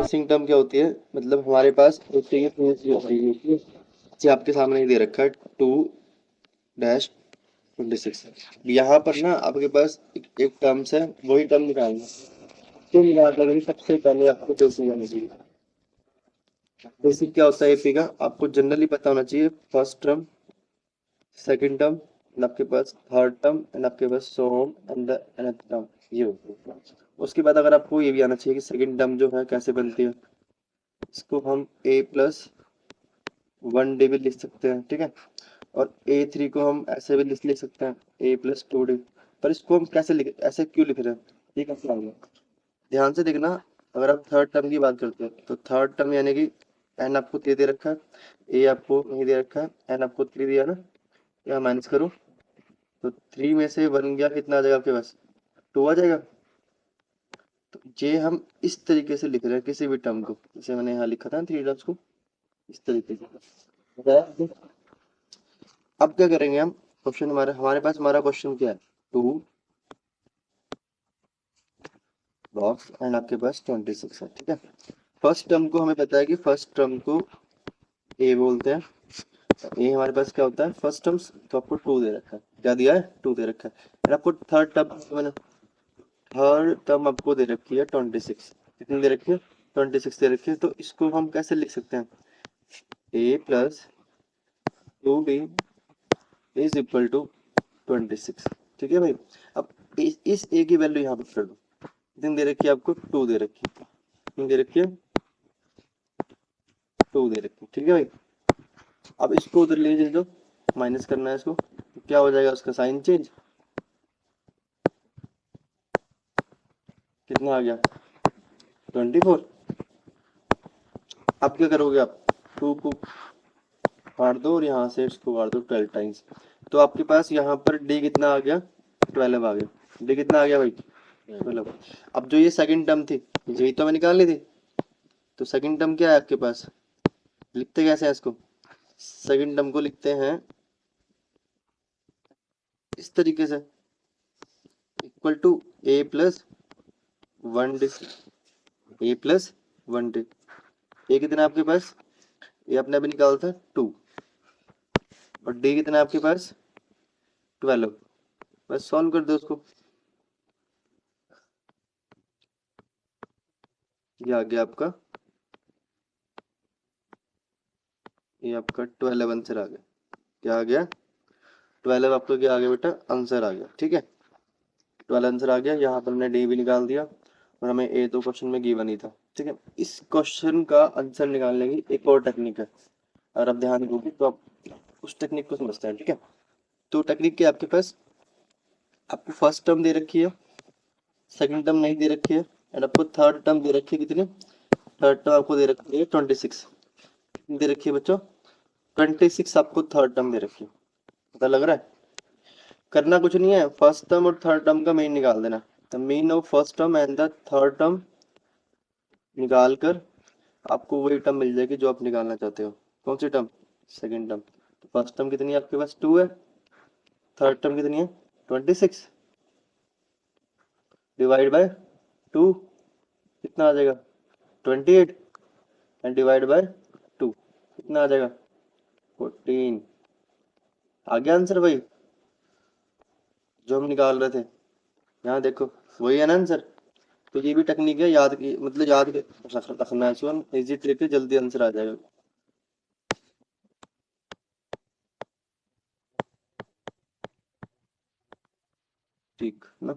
Reversing term क्या होती है, मतलब हमारे पास होती है जो आपके सामने ही दे रखा है 2-26। यहाँ पर ना आपके पास एक टर्म्स है, वही टर्म निकालना तो निकाल लगे सबसे पहले आपको जो समझना चाहिए बेसिक क्या होता है एपी का, आपको जनरली पता होना चाहिए first term, second term and आपके पास थर्ड टर्म एंड आपके पास so on and the nth term, ये होता है। उसके बाद अगर आपको ये भी आना चाहिए कि सेकंड टर्म जो है कैसे बनती है, इसको हम a+1d भी लिख सकते हैं, ठीक है। और a3 को हम ऐसे भी लिख सकते हैं a+2d। पर इसको हम कैसे लिख, ऐसे क्यों लिख रहे हैं, ये कैसे आएगा, ध्यान से देखना। अगर आप थर्ड टर्म की बात करते हैं तो थर्ड टर्म यानी कि एन आपको 3 दे रखा है, ए आपको नहीं दे रखा है, एन आपको 3 दिया ना, या माइनस करो तो 3 में से 1 गया, कितना आ जाएगा आपके पास, 2 आ जाएगा। तो ये हम इस तरीके से लिख रहे हैं किसी भी टर्म को, जैसे मैंने यहाँ लिखा था 3 टर्म्स को, इस तरीके से बताया। अब क्या करेंगे हम, क्वेश्चन हमारे पास हमारा क्वेश्चन क्या है, 2 बॉक्स एंड आपके पास 26 है, ठीक है। फर्स्ट टर्म को हमें पता है कि फर्स्ट टर्म को ए बोलते हैं, ये हमारे पास क्या होता है फर्स्ट टर्म्स, तो आपको 2 दे रखा है, क्या दिया है 2 दे रखा है। और आपको थर्ड टर्म आपको दे रखी है 26, कितनी दे रखी है 26 दे रखी है। तो इसको हम कैसे लिख सकते हैं, a+2b इज इक्वल टू 26, ठीक है भाई। अब इस a की वैल्यू यहाँ पर कर दो, कितनी दे रखी है आपको 2 दे रखी है, कितनी दे रखी है 2 दे रखी है, ठीक है भाई। अब इसको उधर ले दो, माइनस करना है इसको, तो क्या हो जाएगा उसका साइन चेंज, कितना आ गया 24। अब क्या करोगे आप, 2 को काट दो और यहाँ से इसको काट दो 12 टाइम्स, तो आपके पास यहाँ पर डी कितना आ गया 12 आ गया, डी कितना आ गया भाई 12। अब जो ये सेकंड टर्म थी यही तो हमें निकालनी थी, तो सेकंड टर्म क्या है आपके पास, लिखते कैसे हैं इसको, सेकंड टर्म को लिखते हैं इस तरीके से, इक्वल टू a+1d, a+1d। ए कितना है आपके पास, ये अपने अभी निकाला था 2, और डी कितना है आपके पास 12। बस सॉल्व कर दो उसको, ये आ गया आपका, ये आपका 12 आंसर आ गया, क्या आ गया 12 आपका क्या आ गया बेटा आंसर आ गया, ठीक है। 12 आंसर आ गया, यहाँ पर हमने डी भी निकाल दिया और हमें ए तो क्वेश्चन में गिवन ही था, ठीक है। इस क्वेश्चन का आंसर निकालने की एक और टेक्निक है, अगर आप ध्यान दोगे तो आप उस टेक्निक को समझते हैं, ठीक है। तो टेक्निक क्या आपके पास, आपको फर्स्ट टर्म दे रखी है, सेकंड टर्म नहीं दे रखी है, एंड आपको थर्ड टर्म दे रखी है, कितनी, थर्ड टर्म आपको दे रखी है 26 दे रखी है बच्चों, 26 आपको थर्ड टर्म दे रखी है, पता लग रहा है। करना कुछ नहीं है, फर्स्ट टर्म और थर्ड टर्म का मीन निकाल देना, the mean of first term and the third term निकाल कर आपको वही टर्म मिल जाएगी जो आप निकालना चाहते हो। कौन सी टर्म, सेकंड टर्म। तो फर्स्ट टर्म कितनी है आपके पास 2 है, थर्ड टर्म कितनी है 26, डिवाइड बाय 2 कितना आ जाएगा 28, एंड डिवाइड बाय 2 कितना आ जाएगा 14। आ गया आंसर भाई, जो हम निकाल रहे थे, यहाँ देखो वही है ना आंसर। तो ये भी टेक्निक है, याद की मतलब रखना है इसको, इजी ट्रिक है, जल्दी आंसर आ जाएगा, ठीक ना।